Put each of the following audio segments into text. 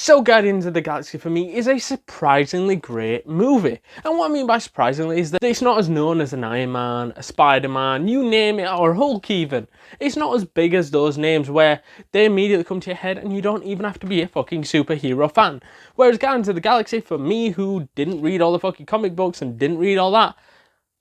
So Guardians of the Galaxy for me is a surprisingly great movie. And what I mean by surprisingly is that it's not as known as an Iron Man, a Spider-Man, you name it, or Hulk even. It's not as big as those names where they immediately come to your head and you don't even have to be a fucking superhero fan. Whereas Guardians of the Galaxy, for me who didn't read all the fucking comic books and didn't read all that,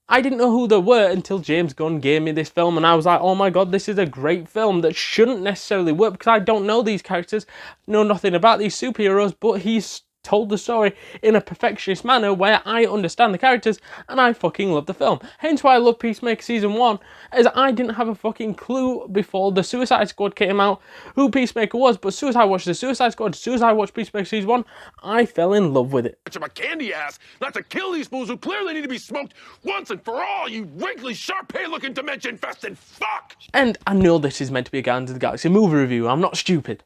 I didn't know who they were until James Gunn gave me this film, and I was like, oh my god, this is a great film that shouldn't necessarily work because I don't know these characters, know nothing about these superheroes, but he's told the story in a perfectionist manner where I understand the characters and I fucking love the film. Hence why I love Peacemaker Season 1, as I didn't have a fucking clue before the Suicide Squad came out who Peacemaker was, but as soon as I watched the Suicide Squad, as soon as I watched Peacemaker Season 1, I fell in love with it. My candy ass not to kill these fools who clearly need to be smoked once and for all, you wrinkly, Shar-Pei-looking dementia-infested fuck! And I know this is meant to be a Guardians of the Galaxy movie review, I'm not stupid.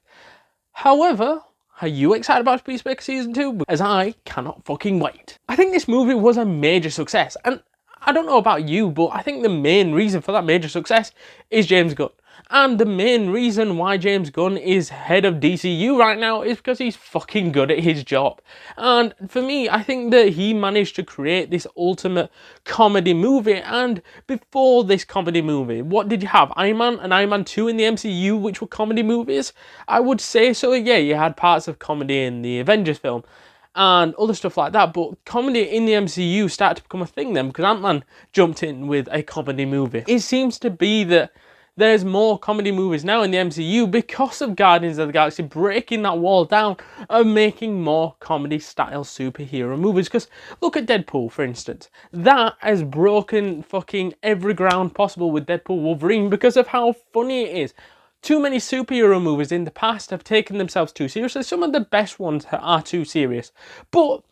However, are you excited about Peacemaker Season 2? As I cannot fucking wait. I think this movie was a major success, and I don't know about you, but I think the main reason for that major success is James Gunn. And the main reason why James Gunn is head of DCU right now is because he's fucking good at his job. And for me, I think that he managed to create this ultimate comedy movie. And before this comedy movie, what did you have? Iron Man and Iron Man 2 in the MCU, which were comedy movies? I would say so, yeah, you had parts of comedy in the Avengers film and other stuff like that, but comedy in the MCU started to become a thing then because Ant-Man jumped in with a comedy movie. It seems to be that there's more comedy movies now in the MCU because of Guardians of the Galaxy breaking that wall down and making more comedy-style superhero movies. Because look at Deadpool, for instance. That has broken fucking every ground possible with Deadpool Wolverine because of how funny it is. Too many superhero movies in the past have taken themselves too seriously. Some of the best ones are too serious. But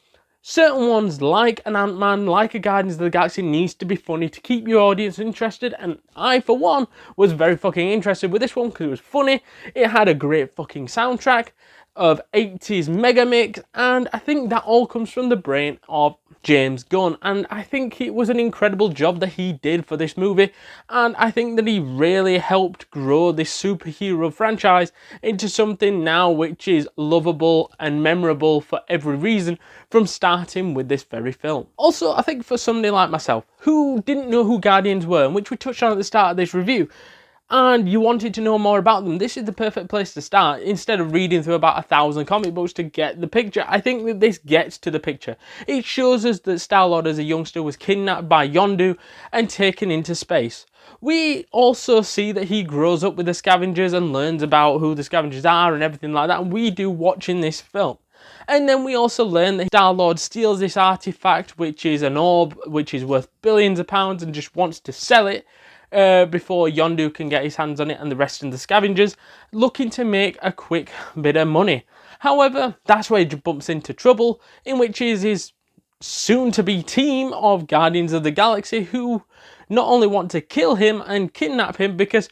certain ones, like an Ant-Man, like a Guardians of the Galaxy, needs to be funny to keep your audience interested, and I, for one, was very fucking interested with this one because it was funny, it had a great fucking soundtrack of 80s mega mix, and I think that all comes from the brain of James Gunn, and I think it was an incredible job that he did for this movie, and I think that he really helped grow this superhero franchise into something now which is lovable and memorable for every reason from starting with this very film. Also, I think for somebody like myself, who didn't know who Guardians were, and which we touched on at the start of this review, and you wanted to know more about them, this is the perfect place to start. Instead of reading through about 1,000 comic books to get the picture, I think that this gets to the picture. It shows us that Star-Lord as a youngster was kidnapped by Yondu and taken into space. We also see that he grows up with the Scavengers and learns about who the Scavengers are and everything like that, and we do watching this film. And then we also learn that Star-Lord steals this artifact, which is an orb, which is worth billions of pounds, and just wants to sell it before Yondu can get his hands on it and the rest of the Scavengers, looking to make a quick bit of money. However, that's where he bumps into trouble, in which is his soon-to-be team of Guardians of the Galaxy, who not only want to kill him and kidnap him, because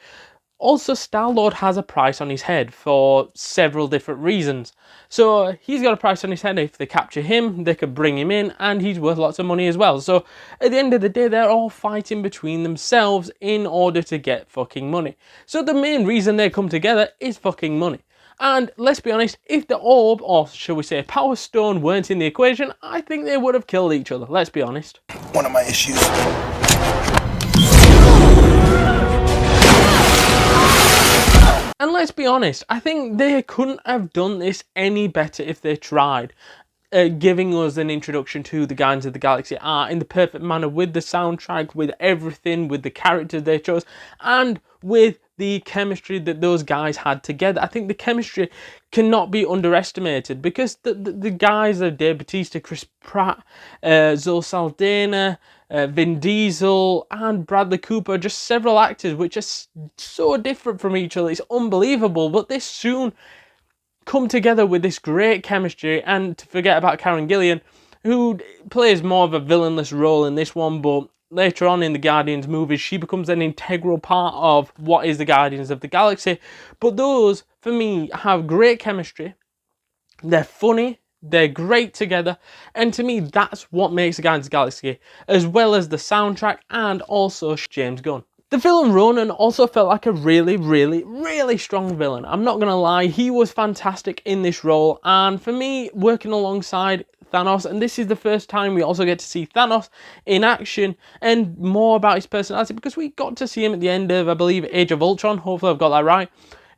also Star-Lord has a price on his head for several different reasons. So he's got a price on his head. If they capture him, they could bring him in, and he's worth lots of money as well. So at the end of the day, they're all fighting between themselves in order to get fucking money. So the main reason they come together is fucking money. And let's be honest, if the orb, or shall we say Power Stone, weren't in the equation, I think they would have killed each other, let's be honest. One of my issues. And let's be honest, I think they couldn't have done this any better if they tried. Giving us an introduction to the Guardians of the Galaxy are in the perfect manner, with the soundtrack, with everything, with the characters they chose, and with the chemistry that those guys had together. I think the chemistry cannot be underestimated because the guys are Bautista, Pratt, Zoe Saldana, Vin Diesel and Bradley Cooper, just several actors which are so different from each other. It's unbelievable, but they soon come together with this great chemistry. And to forget about Karen Gillian, who plays more of a villainless role in this one, but later on in the Guardians movies, she becomes an integral part of what is the Guardians of the Galaxy. But those, for me, have great chemistry. They're funny. They're great together, and to me, that's what makes the Guardians of the Galaxy, as well as the soundtrack and also James Gunn. The villain Ronan also felt like a really strong villain. I'm not gonna lie, he was fantastic in this role, and for me, working alongside Thanos, and this is the first time we also get to see Thanos in action and more about his personality, because we got to see him at the end of, I believe, Age of Ultron, hopefully I've got that right,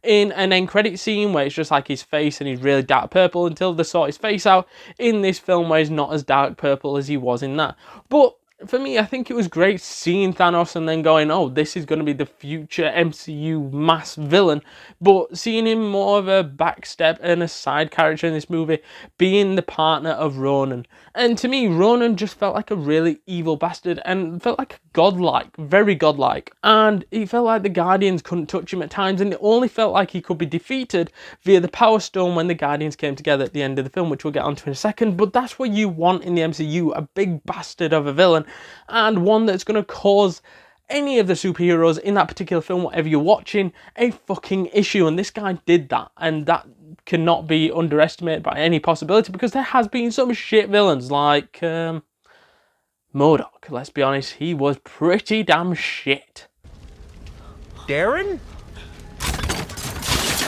in an end credit scene where it's just like his face and he's really dark purple until they sort his face out in this film where he's not as dark purple as he was in that. But for me, I think it was great seeing Thanos and then going, oh, this is going to be the future MCU mass villain. But seeing him more of a backstep and a side character in this movie, being the partner of Ronan. And to me, Ronan just felt like a really evil bastard and felt like godlike, very godlike. And he felt like the Guardians couldn't touch him at times, and it only felt like he could be defeated via the Power Stone when the Guardians came together at the end of the film, which we'll get onto in a second. But that's what you want in the MCU, a big bastard of a villain, and one that's going to cause any of the superheroes in that particular film, whatever you're watching, a fucking issue. And this guy did that, and that cannot be underestimated by any possibility, because there has been some shit villains like MODOK. Let's be honest, he was pretty damn shit. Darren?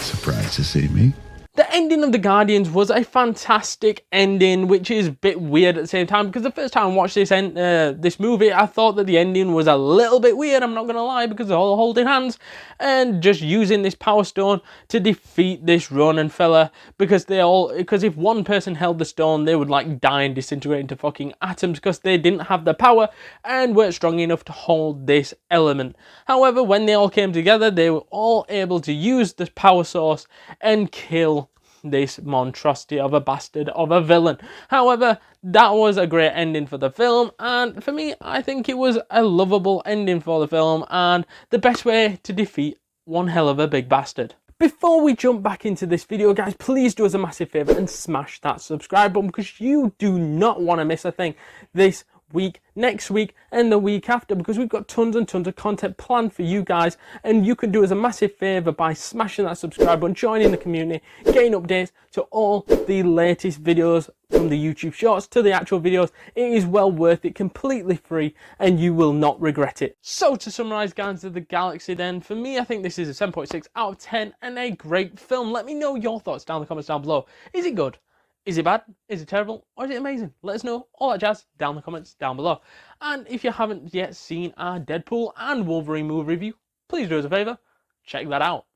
Surprised to see me? The ending of The Guardians was a fantastic ending, which is a bit weird at the same time, because the first time I watched this movie, I thought that the ending was a little bit weird, I'm not going to lie, because they're all holding hands and just using this Power Stone to defeat this Ronan fella, because if one person held the stone, they would like die and disintegrate into fucking atoms, because they didn't have the power and weren't strong enough to hold this element. However, when they all came together, they were all able to use this power source and kill this monstrosity of a bastard of a villain. However, that was a great ending for the film, and for me, I think it was a lovable ending for the film and the best way to defeat one hell of a big bastard. Before we jump back into this video, guys, please do us a massive favour and smash that subscribe button, because you do not want to miss a thing this week, next week, and the week after, because we've got tons and tons of content planned for you guys, and you can do us a massive favour by smashing that subscribe button, joining the community, getting updates to all the latest videos from the YouTube shorts to the actual videos. It is well worth it, completely free, and you will not regret it. So to summarise Guardians of the Galaxy then, for me, I think this is a 7.6 out of 10 and a great film. Let me know your thoughts down in the comments down below. Is it good? Is it bad? Is it terrible? Or is it amazing? Let us know all that jazz down in the comments down below. And if you haven't yet seen our Deadpool and Wolverine movie review, please do us a favour, check that out.